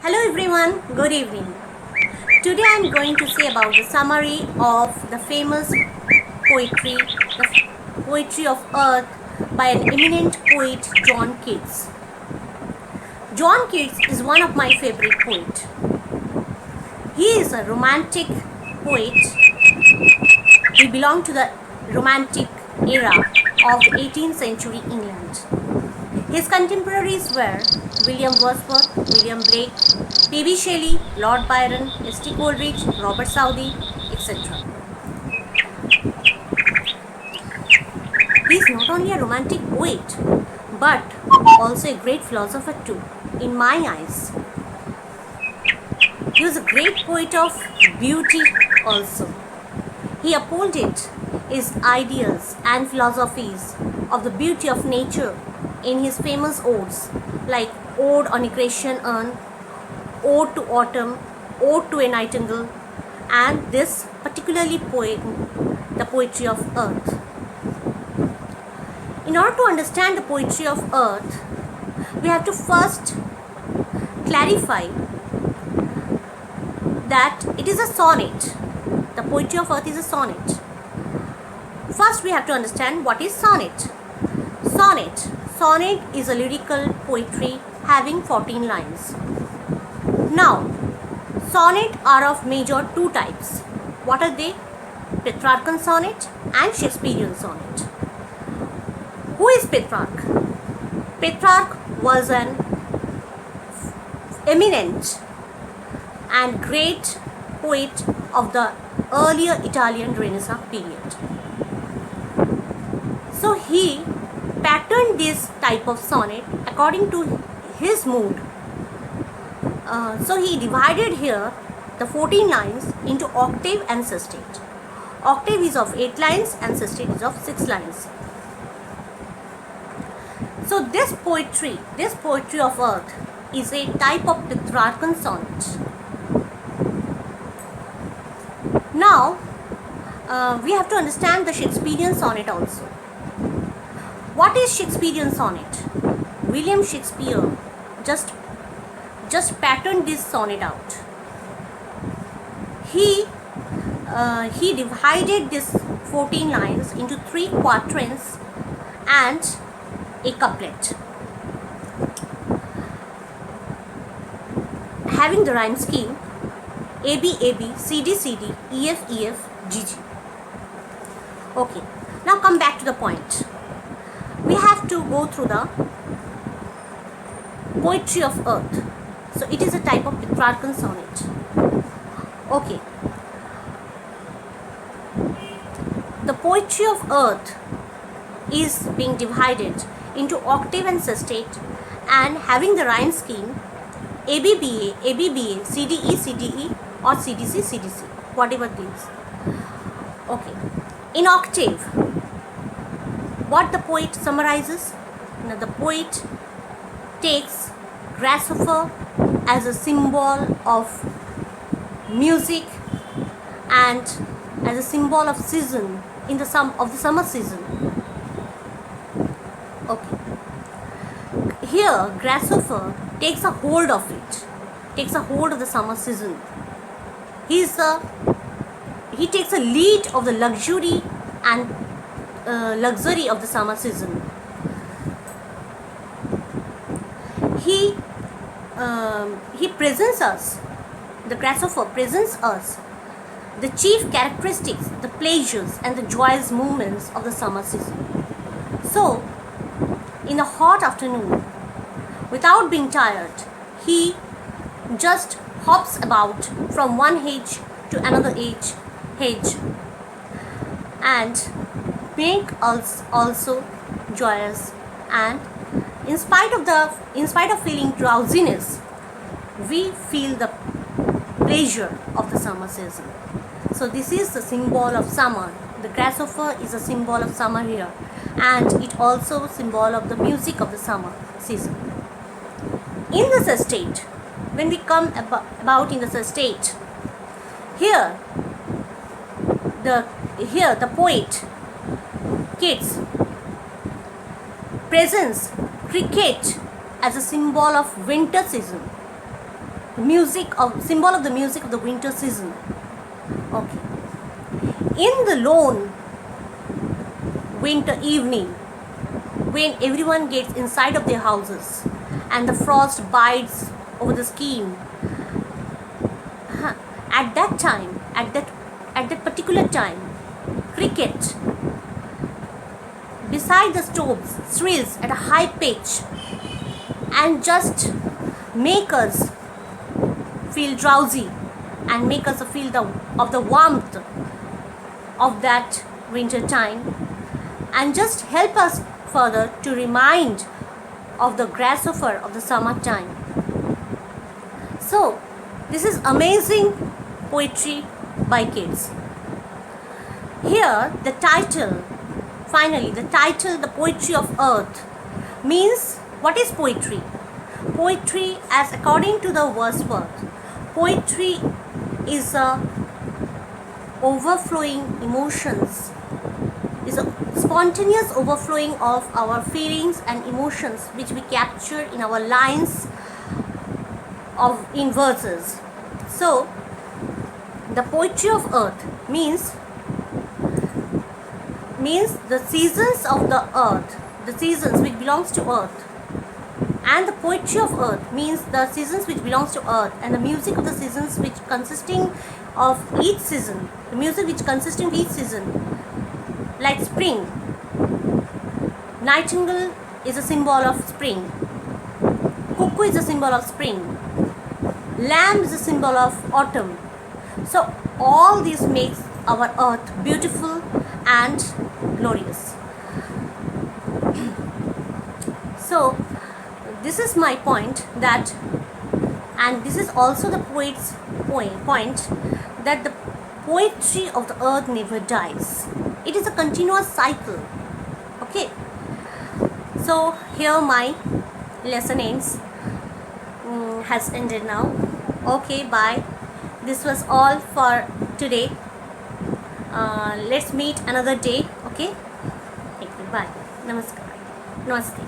Hello everyone, good evening. Today I am going to say about the summary of the famous poetry, the Poetry of Earth by an eminent poet John Keats. John Keats is one of my favorite poets. He is a romantic poet. He belonged to the romantic era of the 18th century England. His contemporaries were William Wordsworth, William Blake, P.B. Shelley, Lord Byron, S.T. Coleridge, Robert Southey, etc. He is not only a romantic poet but also a great philosopher too, in my eyes. He was a great poet of beauty also. He upholded his ideas and philosophies of the beauty of nature in his famous odes like Ode on a Grecian Urn, Ode to Autumn, Ode to a Nightingale, and this particularly poem, the Poetry of Earth. In order to understand the poetry of Earth, we have to first clarify that it is a sonnet. The poetry of Earth is a sonnet. First, we have to understand what is sonnet. Sonnet is a lyrical poetry having 14 lines. Now, sonnet are of major two types. What are they? Petrarchan sonnet and Shakespearean sonnet. Who is Petrarch? Petrarch was an eminent and great poet of the earlier Italian Renaissance period. So he patterned this type of sonnet according to his mood. So he divided here the 14 lines into octave and sestet. Octave is of 8 lines and sestet is of 6 lines. So this poetry of Earth is a type of Petrarchan sonnet. Now we have to understand the Shakespearean sonnet also. What is Shakespearean sonnet? William Shakespeare just patterned this sonnet out. He divided this 14 lines into 3 quatrains and a couplet, having the rhyme scheme AB AB, CD CD, EF EF, GG. Okay, now come back to the point. We have to go through the Poetry of Earth. So it is a type of Petrarchan sonnet. Okay. The Poetry of Earth is being divided into octave and sestet and having the rhyme scheme ABBA, ABBA, CDE, CDE or CDC, CDC, whatever these. Okay. In octave, what the poet summarizes? Now the poet takes grasshopper as a symbol of music and as a symbol of season in the summer season. Okay. Here grasshopper takes a hold of it, takes a hold of the summer season. He takes a lead of the luxury and luxury of the summer season. He presents us, the grasshopper presents us the chief characteristics, the pleasures and the joyous moments of the summer season. So, in a hot afternoon, without being tired, he just hops about from one hedge to another hedge and make us also joyous, and in spite of feeling drowsiness, we feel the pleasure of the summer season. So this is the symbol of summer. The grasshopper is a symbol of summer here, and it also symbol of the music of the summer season. In the sestet, when we come about in the sestet, here the poet Keats presents cricket as a symbol of winter season. symbol of the music of the winter season. Okay. In the lone winter evening, when everyone gets inside of their houses and the frost bites over the skin, at that time, at that particular time, cricket beside the stoves thrills at a high pitch and just make us feel drowsy and make us feel the warmth of that winter time, and just help us further to remind of the grasshopper of the summertime. So this is amazing poetry by kids. Here the title, finally the title, The Poetry of Earth, means what is poetry? Poetry, as according to the Wordsworth, poetry is a overflowing emotions, is a spontaneous overflowing of our feelings and emotions which we capture in our lines in verses. So the poetry of earth means the seasons of the earth, the seasons which belongs to earth. And the poetry of earth means the seasons which belongs to earth, and the music of the seasons which consisting of each season, the music which consisting of each season, like spring. Nightingale is a symbol of spring. Cuckoo is a symbol of spring. Lamb is a symbol of autumn. So all this makes our earth beautiful and glorious. So this is my point, that, and this is also the poet's point, that the poetry of the earth never dies. It is a continuous cycle. Okay. So here my lesson has ended now. Okay, bye. This was all for today. Let's meet another day. Okay. Thank you. Bye. Namaskar. Namaste.